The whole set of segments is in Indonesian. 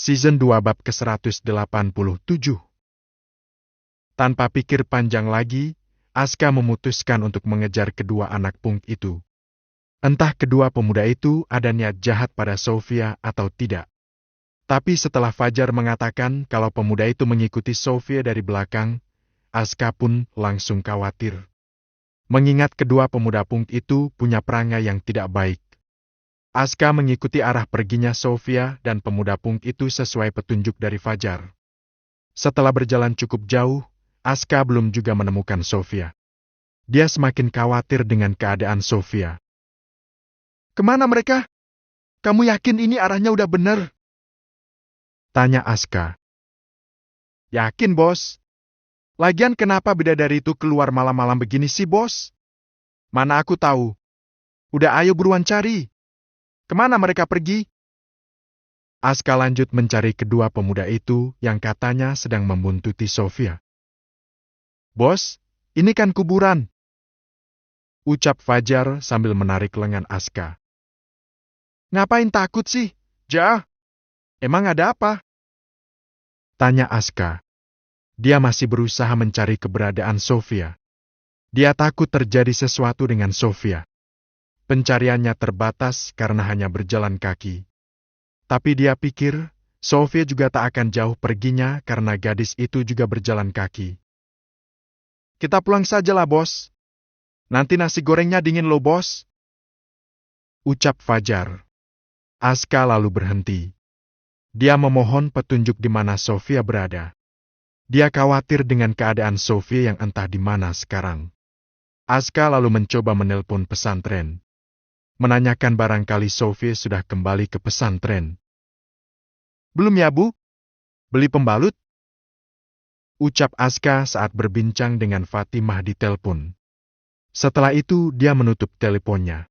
Season 2 bab ke-187. Tanpa pikir panjang lagi, Aska memutuskan untuk mengejar kedua anak punk itu. Entah kedua pemuda itu ada niat jahat pada Sofia atau tidak. Tapi setelah Fajar mengatakan kalau pemuda itu mengikuti Sofia dari belakang, Aska pun langsung khawatir. Mengingat kedua pemuda punk itu punya perangai yang tidak baik. Aska mengikuti arah perginya Sofia dan pemuda punk itu sesuai petunjuk dari Fajar. Setelah berjalan cukup jauh, Aska belum juga menemukan Sofia. Dia semakin khawatir dengan keadaan Sofia. "Kemana mereka? Kamu yakin ini arahnya udah bener?" tanya Aska. "Yakin, Bos. Lagian kenapa bidadari itu keluar malam-malam begini sih, Bos? Mana aku tahu. Udah ayo buruan cari. Kemana mereka pergi?" Aska lanjut mencari kedua pemuda itu yang katanya sedang membuntuti Sofia. "Bos, ini kan kuburan," ucap Fajar sambil menarik lengan Aska. "Ngapain takut sih, Ja? Emang ada apa?" tanya Aska. Dia masih berusaha mencari keberadaan Sofia. Dia takut terjadi sesuatu dengan Sofia. Pencariannya terbatas karena hanya berjalan kaki. Tapi dia pikir, Sofia juga tak akan jauh perginya karena gadis itu juga berjalan kaki. "Kita pulang sajalah, Bos. Nanti nasi gorengnya dingin loh, Bos," ucap Fajar. Aska lalu berhenti. Dia memohon petunjuk di mana Sofia berada. Dia khawatir dengan keadaan Sofia yang entah di mana sekarang. Aska lalu mencoba menelpon pesantren. Menanyakan barangkali Sofia sudah kembali ke pesantren. "Belum ya, Bu? Beli pembalut?" ucap Aska saat berbincang dengan Fatimah di telepon. Setelah itu dia menutup teleponnya.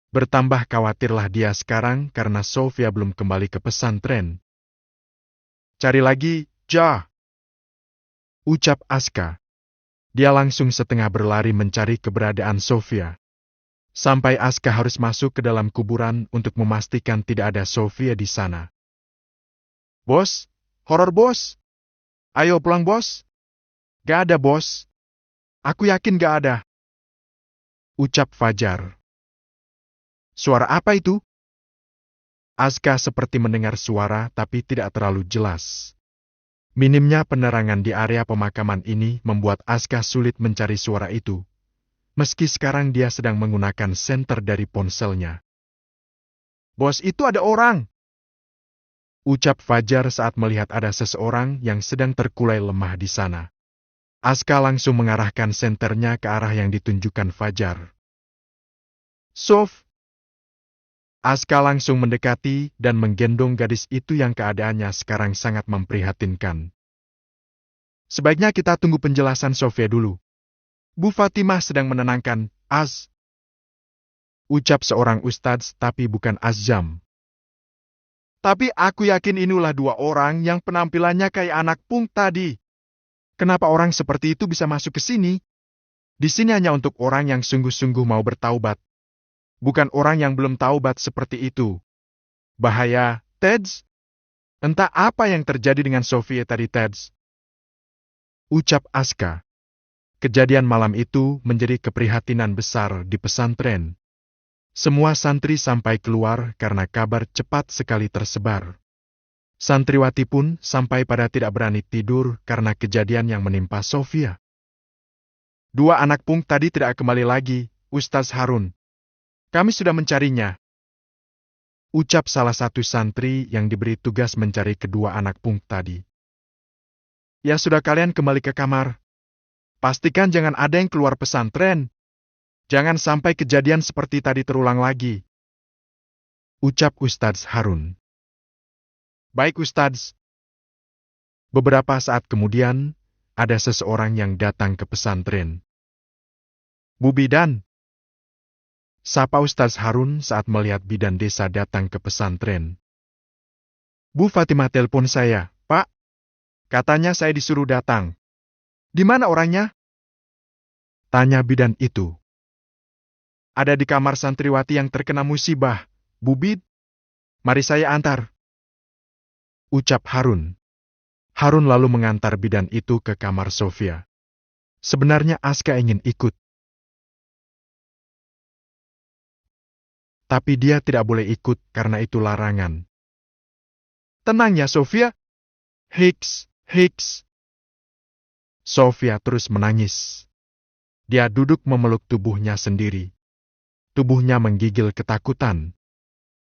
Bertambah khawatirlah dia sekarang karena Sofia belum kembali ke pesantren. "Cari lagi, Ja," ucap Aska. Dia langsung setengah berlari mencari keberadaan Sofia. Sampai Aska harus masuk ke dalam kuburan untuk memastikan tidak ada Sofia di sana. "Bos, horor, Bos. Ayo pulang, Bos." "Gak ada, Bos. Aku yakin gak ada," ucap Fajar. "Suara apa itu?" Aska seperti mendengar suara tapi tidak terlalu jelas. Minimnya penerangan di area pemakaman ini membuat Aska sulit mencari suara itu. Meski sekarang dia sedang menggunakan senter dari ponselnya. "Bos, itu ada orang," ucap Fajar saat melihat ada seseorang yang sedang terkulai lemah di sana. Aska langsung mengarahkan senternya ke arah yang ditunjukkan Fajar. "Sof." Aska langsung mendekati dan menggendong gadis itu yang keadaannya sekarang sangat memprihatinkan. "Sebaiknya kita tunggu penjelasan Sofia dulu. Bu Fatimah sedang menenangkan, ucap seorang ustadz tapi bukan Azam. "Tapi aku yakin inilah dua orang yang penampilannya kayak anak punk tadi. Kenapa orang seperti itu bisa masuk ke sini? Di sini hanya untuk orang yang sungguh-sungguh mau bertaubat. Bukan orang yang belum taubat seperti itu. Bahaya, Teds. Entah apa yang terjadi dengan Sofia tadi, Teds," ucap Aska. Kejadian malam itu menjadi keprihatinan besar di pesantren. Semua santri sampai keluar karena kabar cepat sekali tersebar. Santriwati pun sampai pada tidak berani tidur karena kejadian yang menimpa Sofia. "Dua anak punk tadi tidak kembali lagi, Ustaz Harun. Kami sudah mencarinya," ucap salah satu santri yang diberi tugas mencari kedua anak punk tadi. "Ya sudah, kalian kembali ke kamar. Pastikan jangan ada yang keluar pesantren. Jangan sampai kejadian seperti tadi terulang lagi," ucap Ustaz Harun. "Baik, Ustaz." Beberapa saat kemudian, ada seseorang yang datang ke pesantren. "Bu Bidan," sapa Ustaz Harun saat melihat bidan desa datang ke pesantren. "Bu Fatimah telepon saya, Pak. Katanya saya disuruh datang. Di mana orangnya?" tanya bidan itu. "Ada di kamar santriwati yang terkena musibah, Bu Bid. Mari saya antar," ucap Harun. Harun lalu mengantar bidan itu ke kamar Sofia. Sebenarnya Aska ingin ikut. Tapi dia tidak boleh ikut karena itu larangan. Tenang ya Sofia. Hicks. Sofia terus menangis. Dia duduk memeluk tubuhnya sendiri. Tubuhnya menggigil ketakutan.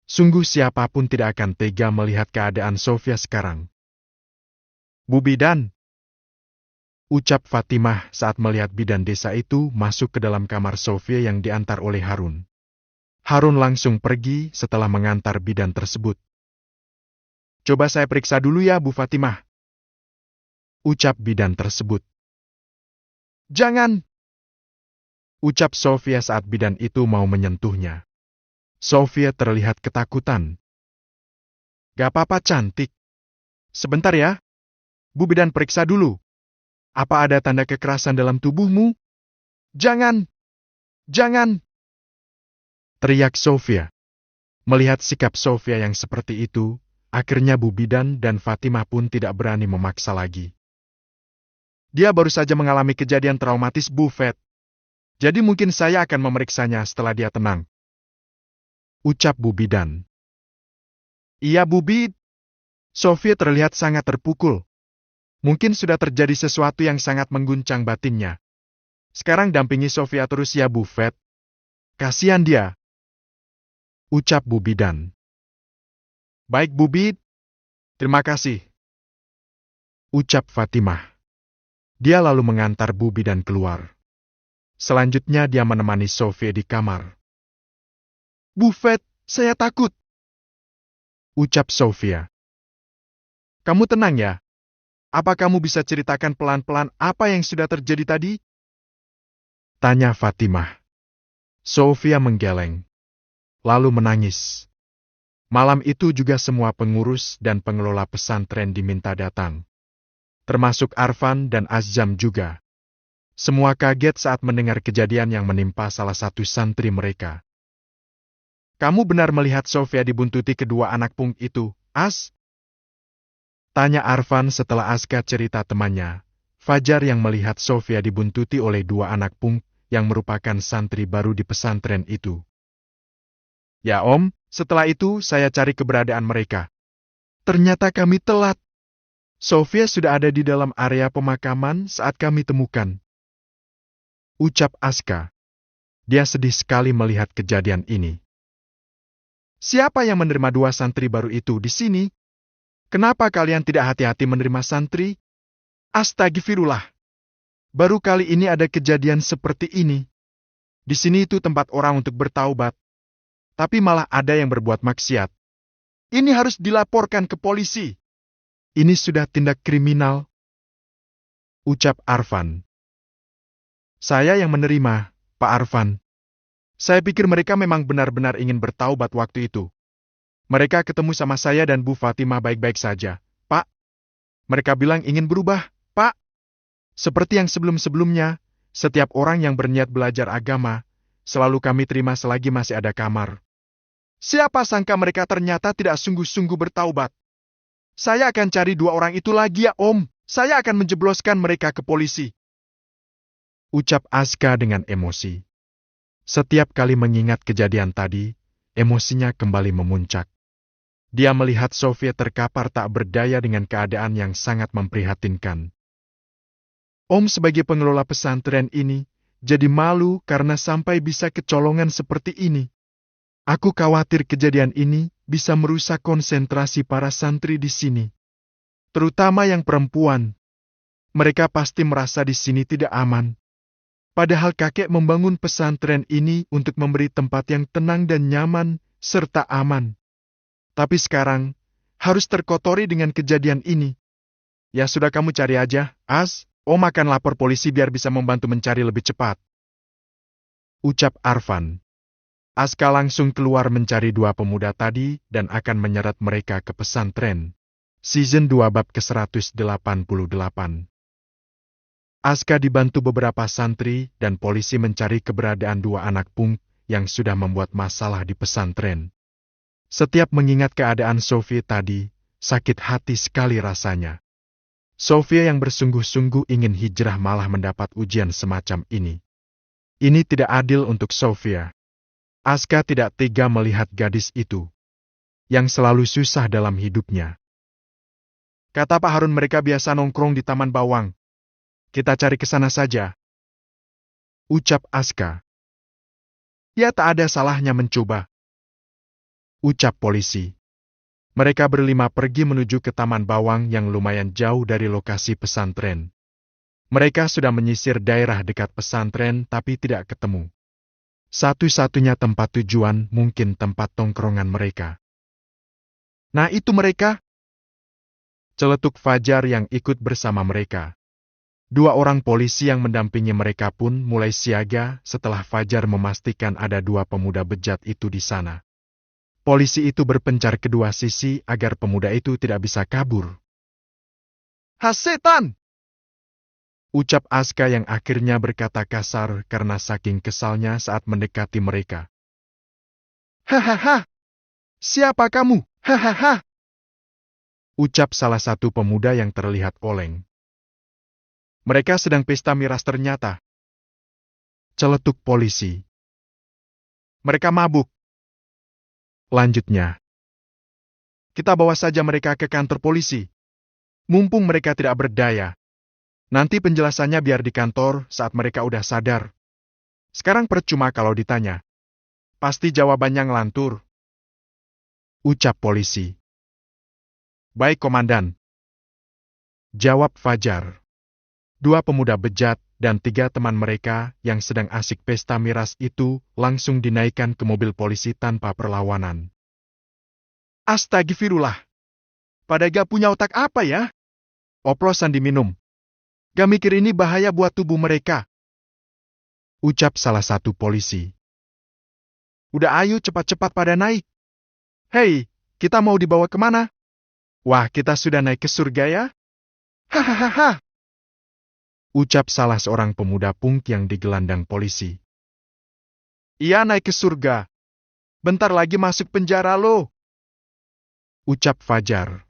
Sungguh siapapun tidak akan tega melihat keadaan Sofia sekarang. Bu bidan, ucap Fatimah saat melihat bidan desa itu masuk ke dalam kamar Sofia yang diantar oleh Harun. Harun langsung pergi setelah mengantar bidan tersebut. Coba saya periksa dulu ya Bu Fatimah, ucap bidan tersebut. Jangan, ucap Sofia saat bidan itu mau menyentuhnya. Sofia terlihat ketakutan. Gak apa-apa cantik. Sebentar ya, Bu bidan periksa dulu. Apa ada tanda kekerasan dalam tubuhmu? Jangan! Teriak Sofia. Melihat sikap Sofia yang seperti itu, akhirnya Bu bidan dan Fatimah pun tidak berani memaksa lagi. Dia baru saja mengalami kejadian traumatis Bu Fat. Jadi mungkin saya akan memeriksanya setelah dia tenang, ucap Bu bidan. Iya Bu Bid. Sofia terlihat sangat terpukul. Mungkin sudah terjadi sesuatu yang sangat mengguncang batinnya. Sekarang dampingi Sofia terus ya Bu Fat. Kasihan dia, ucap Bu bidan. Baik Bu Bid. Terima kasih, ucap Fatimah. Dia lalu mengantar Bu bidan keluar. Selanjutnya dia menemani Sofia di kamar. Bu Fat, saya takut, ucap Sofia. Kamu tenang ya. Apa kamu bisa ceritakan pelan-pelan apa yang sudah terjadi tadi? Tanya Fatimah. Sofia menggeleng, lalu menangis. Malam itu juga semua pengurus dan pengelola pesantren diminta datang. Termasuk Arfan dan Azam juga. Semua kaget saat mendengar kejadian yang menimpa salah satu santri mereka. Kamu benar melihat Sofia dibuntuti kedua anak punk itu, As? Tanya Arfan setelah Aska cerita temannya, Fajar yang melihat Sofia dibuntuti oleh dua anak punk yang merupakan santri baru di pesantren itu. Ya Om, setelah itu saya cari keberadaan mereka. Ternyata kami telat. Sofia sudah ada di dalam area pemakaman saat kami temukan, ucap Aska. Dia sedih sekali melihat kejadian ini. Siapa yang menerima dua santri baru itu di sini? Kenapa kalian tidak hati-hati menerima santri? Astagfirullah. Baru kali ini ada kejadian seperti ini. Di sini itu tempat orang untuk bertaubat. Tapi malah ada yang berbuat maksiat. Ini harus dilaporkan ke polisi. Ini sudah tindak kriminal, ucap Arfan. Saya yang menerima, Pak Arfan. Saya pikir mereka memang benar-benar ingin bertaubat waktu itu. Mereka ketemu sama saya dan Bu Fatimah baik-baik saja, Pak. Mereka bilang ingin berubah, Pak. Seperti yang sebelum-sebelumnya, setiap orang yang berniat belajar agama, selalu kami terima selagi masih ada kamar. Siapa sangka mereka ternyata tidak sungguh-sungguh bertaubat. Saya akan cari dua orang itu lagi ya Om. Saya akan menjebloskan mereka ke polisi, ucap Aska dengan emosi. Setiap kali mengingat kejadian tadi, emosinya kembali memuncak. Dia melihat Sofia terkapar tak berdaya dengan keadaan yang sangat memprihatinkan. Om sebagai pengelola pesantren ini, jadi malu karena sampai bisa kecolongan seperti ini. Aku khawatir kejadian ini bisa merusak konsentrasi para santri di sini. Terutama yang perempuan. Mereka pasti merasa di sini tidak aman. Padahal kakek membangun pesantren ini untuk memberi tempat yang tenang dan nyaman, serta aman. Tapi sekarang, harus terkotori dengan kejadian ini. Ya sudah kamu cari aja, As. Om akan lapor polisi biar bisa membantu mencari lebih cepat, ucap Arfan. Aska langsung keluar mencari dua pemuda tadi dan akan menyeret mereka ke pesantren. Season 2 bab ke-188. Aska dibantu beberapa santri dan polisi mencari keberadaan dua anak punk yang sudah membuat masalah di pesantren. Setiap mengingat keadaan Sophie tadi, sakit hati sekali rasanya. Sofia yang bersungguh-sungguh ingin hijrah malah mendapat ujian semacam ini. Ini tidak adil untuk Sofia. Aska tidak tega melihat gadis itu, yang selalu susah dalam hidupnya. Kata Pak Harun mereka biasa nongkrong di Taman Bawang. Kita cari ke sana saja, ucap Aska. Ya tak ada salahnya mencoba, ucap polisi. Mereka berlima pergi menuju ke Taman Bawang yang lumayan jauh dari lokasi pesantren. Mereka sudah menyisir daerah dekat pesantren tapi tidak ketemu. Satu-satunya tempat tujuan mungkin tempat tongkrongan mereka. Nah itu mereka, celetuk Fajar yang ikut bersama mereka. Dua orang polisi yang mendampingi mereka pun mulai siaga setelah Fajar memastikan ada dua pemuda bejat itu di sana. Polisi itu berpencar kedua sisi agar pemuda itu tidak bisa kabur. "Setan!" ucap Aska yang akhirnya berkata kasar karena saking kesalnya saat mendekati mereka. "Hahaha! Siapa kamu? Hahaha!" ucap salah satu pemuda yang terlihat oleng. "Mereka sedang pesta miras ternyata," celetuk polisi. "Mereka mabuk." Lanjutnya, "Kita bawa saja mereka ke kantor polisi. Mumpung mereka tidak berdaya. Nanti penjelasannya biar di kantor saat mereka udah sadar. Sekarang percuma kalau ditanya. Pasti jawabannya ngelantur," ucap polisi. "Baik, Komandan," jawab Fajar. Dua pemuda bejat dan tiga teman mereka yang sedang asik pesta miras itu langsung dinaikkan ke mobil polisi tanpa perlawanan. "Astagfirullah. Pada gak punya otak apa ya? Oplosan diminum. Gak mikir ini bahaya buat tubuh mereka," ucap salah satu polisi. "Udah ayo cepat-cepat pada naik. Hei, kita mau dibawa kemana? Wah, kita sudah naik ke surga ya? Hahaha. Ucap salah seorang pemuda punk yang digelandang polisi. "Iya naik ke surga. Bentar lagi masuk penjara lo," ucap Fajar.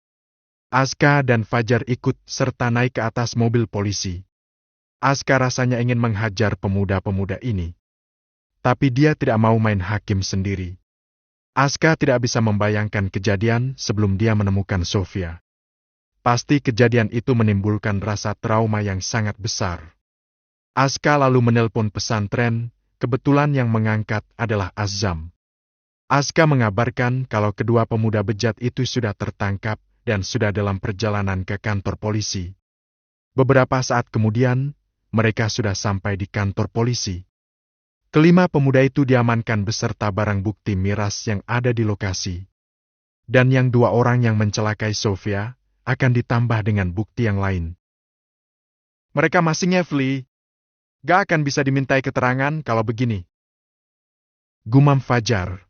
Aska dan Fajar ikut serta naik ke atas mobil polisi. Aska rasanya ingin menghajar pemuda-pemuda ini. Tapi dia tidak mau main hakim sendiri. Aska tidak bisa membayangkan kejadian sebelum dia menemukan Sofia. Pasti kejadian itu menimbulkan rasa trauma yang sangat besar. Aska lalu menelpon pesantren, kebetulan yang mengangkat adalah Azam. Aska mengabarkan kalau kedua pemuda bejat itu sudah tertangkap dan sudah dalam perjalanan ke kantor polisi. Beberapa saat kemudian, mereka sudah sampai di kantor polisi. Kelima pemuda itu diamankan beserta barang bukti miras yang ada di lokasi. Dan yang dua orang yang mencelakai Sofia akan ditambah dengan bukti yang lain. "Mereka masih ngefli. Gak akan bisa dimintai keterangan kalau begini," gumam Fajar.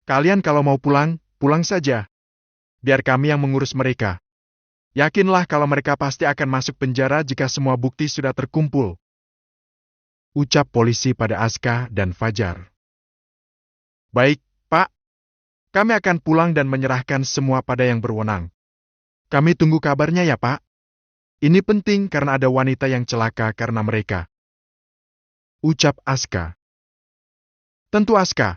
"Kalian kalau mau pulang, pulang saja. Biar kami yang mengurus mereka. Yakinlah kalau mereka pasti akan masuk penjara jika semua bukti sudah terkumpul," ucap polisi pada Aska dan Fajar. "Baik, Pak. Kami akan pulang dan menyerahkan semua pada yang berwenang. Kami tunggu kabarnya ya, Pak. Ini penting karena ada wanita yang celaka karena mereka," ucap Aska. "Tentu, Aska.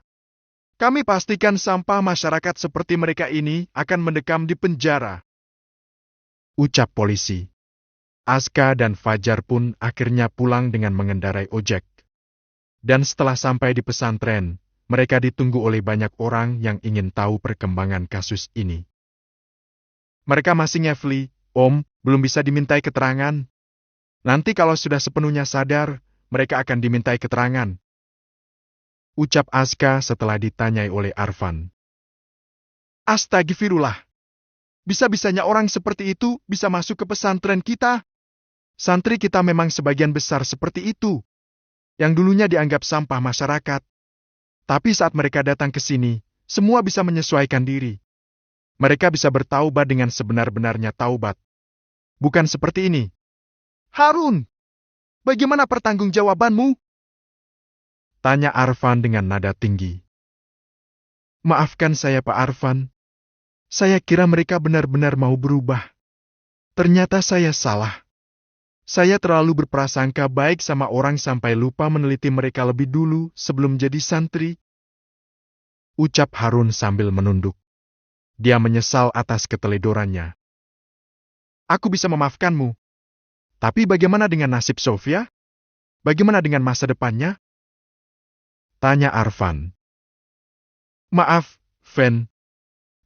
Kami pastikan sampah masyarakat seperti mereka ini akan mendekam di penjara," ucap polisi. Aska dan Fajar pun akhirnya pulang dengan mengendarai ojek. Dan setelah sampai di pesantren, mereka ditunggu oleh banyak orang yang ingin tahu perkembangan kasus ini. "Mereka masih ngefli, Om, belum bisa dimintai keterangan. Nanti kalau sudah sepenuhnya sadar, mereka akan dimintai keterangan," ucap Aska setelah ditanyai oleh Arfan. "Astagfirullah. Bisa-bisanya orang seperti itu bisa masuk ke pesantren kita. Santri kita memang sebagian besar seperti itu, yang dulunya dianggap sampah masyarakat. Tapi saat mereka datang ke sini, semua bisa menyesuaikan diri. Mereka bisa bertaubat dengan sebenar-benarnya taubat. Bukan seperti ini. Harun, bagaimana pertanggungjawabanmu?" tanya Arfan dengan nada tinggi. "Maafkan saya Pak Arfan. Saya kira mereka benar-benar mau berubah. Ternyata saya salah. Saya terlalu berprasangka baik sama orang sampai lupa meneliti mereka lebih dulu sebelum jadi santri. Ucap Harun sambil menunduk. Dia menyesal atas keteledorannya. Aku bisa memaafkanmu. Tapi bagaimana dengan nasib Sofia? Bagaimana dengan masa depannya? Tanya Arfan. Maaf, Fen.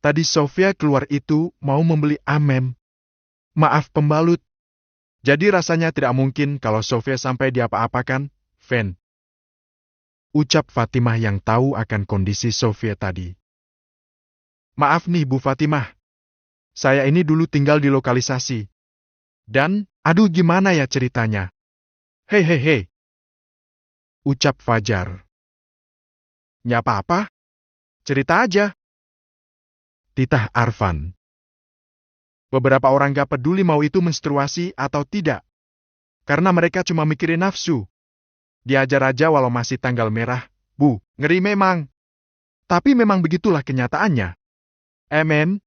Tadi Sofia keluar itu mau membeli amem. Maaf pembalut. Jadi rasanya tidak mungkin kalau Sofia sampai diapa-apakan, Fen. Ucap Fatimah yang tahu akan kondisi Sofia tadi. Maaf nih Bu Fatimah. Saya ini dulu tinggal di lokalisasi. Dan, aduh gimana ya ceritanya? Hei. Ucap Fajar. Nggak apa-apa. Cerita aja. Titah Arfan. Beberapa orang gak peduli mau itu menstruasi atau tidak. Karena mereka cuma mikirin nafsu. Diajar aja walau masih tanggal merah. Bu, ngeri memang. Tapi memang begitulah kenyataannya. Amen.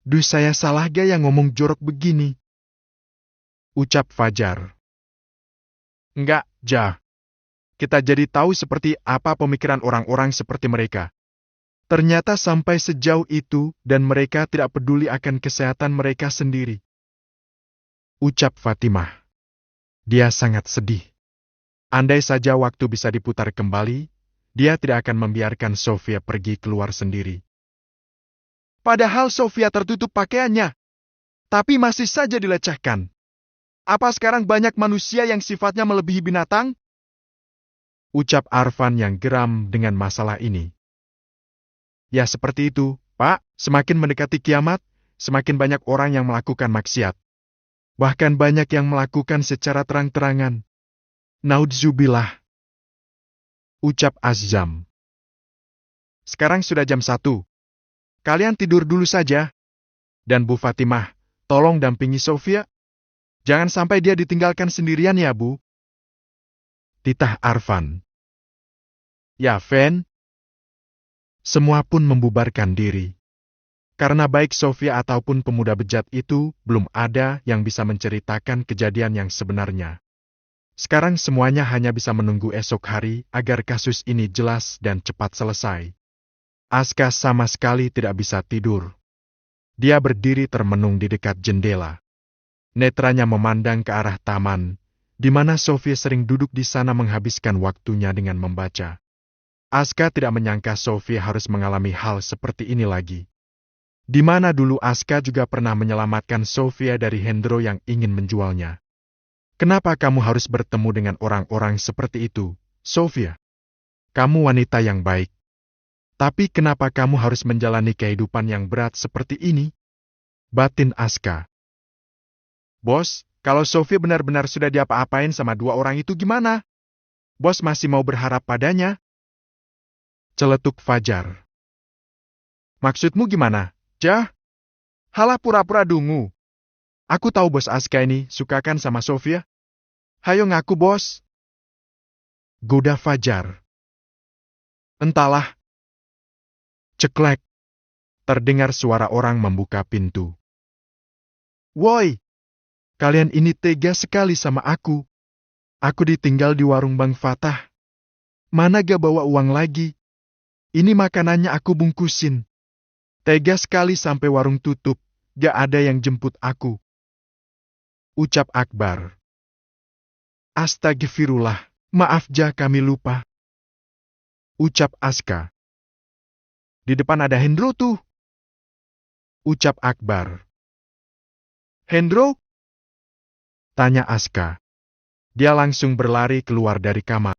Duh saya salah gak yang ngomong jorok begini? Ucap Fajar. Enggak, Ja. Kita jadi tahu seperti apa pemikiran orang-orang seperti mereka. Ternyata sampai sejauh itu dan mereka tidak peduli akan kesehatan mereka sendiri. Ucap Fatimah. Dia sangat sedih. Andai saja waktu bisa diputar kembali, dia tidak akan membiarkan Sofia pergi keluar sendiri. Padahal Sofia tertutup pakaiannya, tapi masih saja dilecehkan. Apa sekarang banyak manusia yang sifatnya melebihi binatang? Ucap Arfan yang geram dengan masalah ini. Ya seperti itu, Pak. Semakin mendekati kiamat, semakin banyak orang yang melakukan maksiat. Bahkan banyak yang melakukan secara terang-terangan. Naudzubillah. Ucap Azam. Sekarang sudah jam 1. Kalian tidur dulu saja. Dan Bu Fatimah, tolong dampingi Sofia. Jangan sampai dia ditinggalkan sendirian ya, Bu. Titah Arfan. Ya, Fen. Semua pun membubarkan diri. Karena baik Sofia ataupun pemuda bejat itu, belum ada yang bisa menceritakan kejadian yang sebenarnya. Sekarang semuanya hanya bisa menunggu esok hari agar kasus ini jelas dan cepat selesai. Aska sama sekali tidak bisa tidur. Dia berdiri termenung di dekat jendela. Netranya memandang ke arah taman, di mana Sofia sering duduk di sana menghabiskan waktunya dengan membaca. Aska tidak menyangka Sofia harus mengalami hal seperti ini lagi. Di mana dulu Aska juga pernah menyelamatkan Sofia dari Hendro yang ingin menjualnya. Kenapa kamu harus bertemu dengan orang-orang seperti itu, Sofia? Kamu wanita yang baik. Tapi kenapa kamu harus menjalani kehidupan yang berat seperti ini? Batin Aska. Bos, kalau Sofia benar-benar sudah diapa-apain sama dua orang itu gimana? Bos masih mau berharap padanya? Celetuk Fajar. Maksudmu gimana, Jah? Halah pura-pura dungu. Aku tahu bos Aska ini sukakan sama Sofia. Hayo ngaku bos. Goda Fajar. Entahlah. Ceklek. Terdengar suara orang membuka pintu. Woi! Kalian ini tega sekali sama aku. Aku ditinggal di warung Bang Fatah. Mana gak bawa uang lagi? Ini makanannya aku bungkusin. Tega sekali sampai warung tutup, gak ada yang jemput aku. Ucap Akbar. Astagfirullah, maaf Ja kami lupa. Ucap Aska. Di depan ada Hendro tuh. Ucap Akbar. Hendro? Tanya Aska. Dia langsung berlari keluar dari kamar.